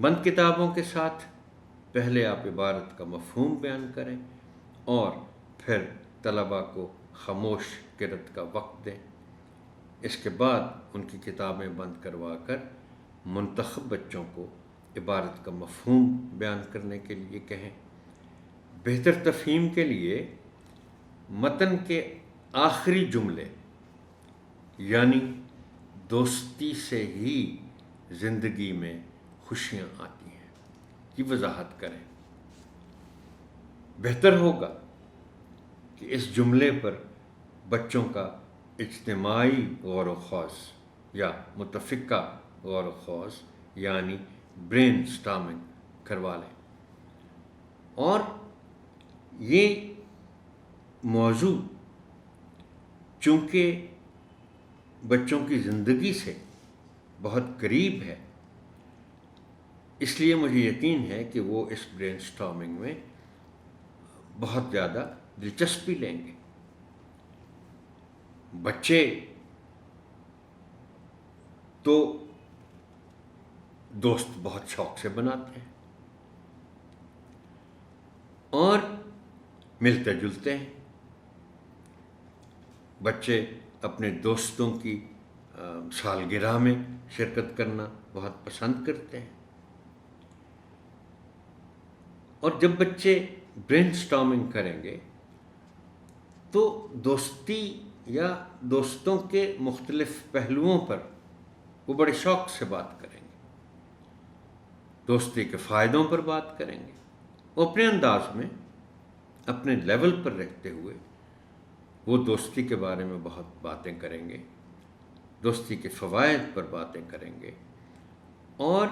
بند کتابوں کے ساتھ پہلے آپ عبارت کا مفہوم بیان کریں اور پھر طلباء کو خاموش قرأت کا وقت دیں۔ اس کے بعد ان کی کتابیں بند کروا کر منتخب بچوں کو عبارت کا مفہوم بیان کرنے کے لیے کہیں۔ بہتر تفہیم کے لیے متن کے آخری جملے یعنی دوستی سے ہی زندگی میں خوشیاں آتی ہیں کی وضاحت کریں۔ بہتر ہوگا کہ اس جملے پر بچوں کا اجتماعی غور و خوض یا متفقہ غور و خوض یعنی برین سٹارمنگ کروا لیں، اور یہ موضوع چونکہ بچوں کی زندگی سے بہت قریب ہے، اس لیے مجھے یقین ہے کہ وہ اس برین سٹارمنگ میں بہت زیادہ دلچسپی لیں گے۔ بچے تو دوست بہت شوق سے بناتے ہیں اور ملتے جلتے ہیں۔ بچے اپنے دوستوں کی سالگرہ میں شرکت کرنا بہت پسند کرتے ہیں، اور جب بچے برین سٹارمنگ کریں گے تو دوستی یا دوستوں کے مختلف پہلوؤں پر وہ بڑے شوق سے بات کریں گے، دوستی کے فائدوں پر بات کریں گے، وہ اپنے انداز میں اپنے لیول پر رہتے ہوئے وہ دوستی کے بارے میں بہت باتیں کریں گے، دوستی کے فوائد پر باتیں کریں گے، اور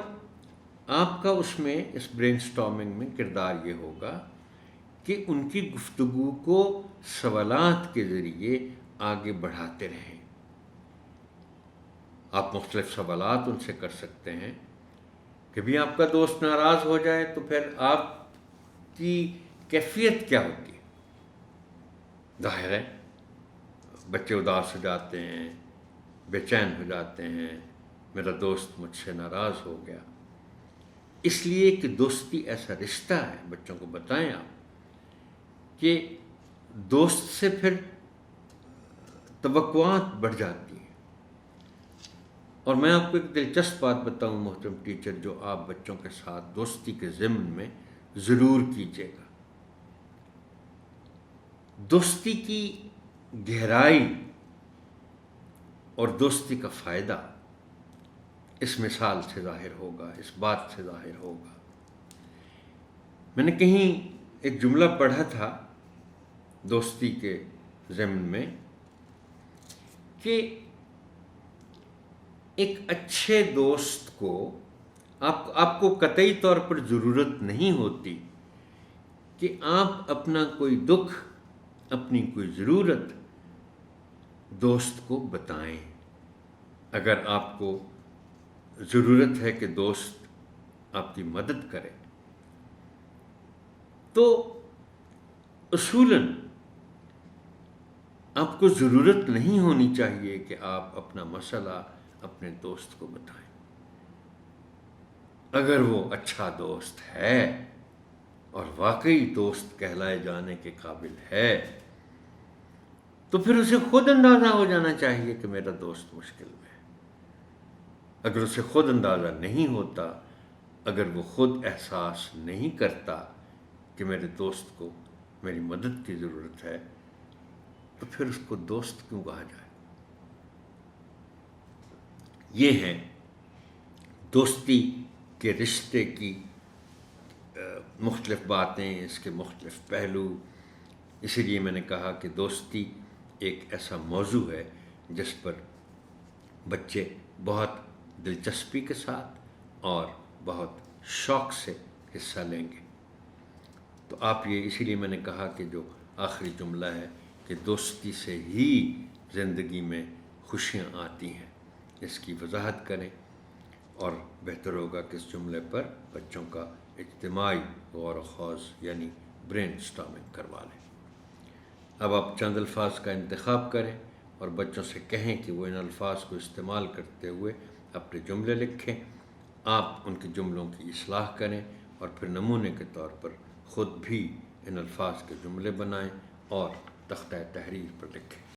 آپ کا اس میں اس برین سٹارمنگ میں کردار یہ ہوگا کہ ان کی گفتگو کو سوالات کے ذریعے آگے بڑھاتے رہیں۔ آپ مختلف سوالات ان سے کر سکتے ہیں کہ بھی آپ کا دوست ناراض ہو جائے تو پھر آپ کی کیفیت کیا ہوتی ہے؟ ظاہر ہے بچے اداس ہو جاتے ہیں، بے چین ہو جاتے ہیں، میرا دوست مجھ سے ناراض ہو گیا۔ اس لیے کہ دوستی ایسا رشتہ ہے، بچوں کو بتائیں آپ کہ دوست سے پھر توقعات بڑھ جاتی ہیں۔ اور میں آپ کو ایک دلچسپ بات بتاؤں محترم ٹیچر، جو آپ بچوں کے ساتھ دوستی کے ضمن میں ضرور کیجیے گا۔ دوستی کی گہرائی اور دوستی کا فائدہ اس مثال سے ظاہر ہوگا، اس بات سے ظاہر ہوگا۔ میں نے کہیں ایک جملہ پڑھا تھا دوستی کے ضمن میں کہ ایک اچھے دوست کو آپ کو قطعی طور پر ضرورت نہیں ہوتی کہ آپ اپنا کوئی دکھ، اپنی کوئی ضرورت دوست کو بتائیں۔ اگر آپ کو ضرورت ہے کہ دوست آپ کی مدد کرے تو اصولاً آپ کو ضرورت نہیں ہونی چاہیے کہ آپ اپنا مسئلہ اپنے دوست کو بتائیں۔ اگر وہ اچھا دوست ہے اور واقعی دوست کہلائے جانے کے قابل ہے تو پھر اسے خود اندازہ ہو جانا چاہیے کہ میرا دوست مشکل میں ہے۔ اگر اسے خود اندازہ نہیں ہوتا، اگر وہ خود احساس نہیں کرتا کہ میرے دوست کو میری مدد کی ضرورت ہے، تو پھر اس کو دوست کیوں کہا جائے؟ یہ ہیں دوستی کے رشتے کی مختلف باتیں، اس کے مختلف پہلو۔ اسی لیے میں نے کہا کہ دوستی ایک ایسا موضوع ہے جس پر بچے بہت دلچسپی کے ساتھ اور بہت شوق سے حصہ لیں گے۔ تو آپ یہ اسی لیے میں نے کہا کہ جو آخری جملہ ہے کہ دوستی سے ہی زندگی میں خوشیاں آتی ہیں، اس کی وضاحت کریں، اور بہتر ہوگا کہ اس جملے پر بچوں کا اجتماعی غور و خوض یعنی برین سٹارمنگ کروا لیں۔ اب آپ چند الفاظ کا انتخاب کریں اور بچوں سے کہیں کہ وہ ان الفاظ کو استعمال کرتے ہوئے اپنے جملے لکھیں، آپ ان کے جملوں کی اصلاح کریں اور پھر نمونے کے طور پر خود بھی ان الفاظ کے جملے بنائیں اور تختہ تحریر پر لکھیں۔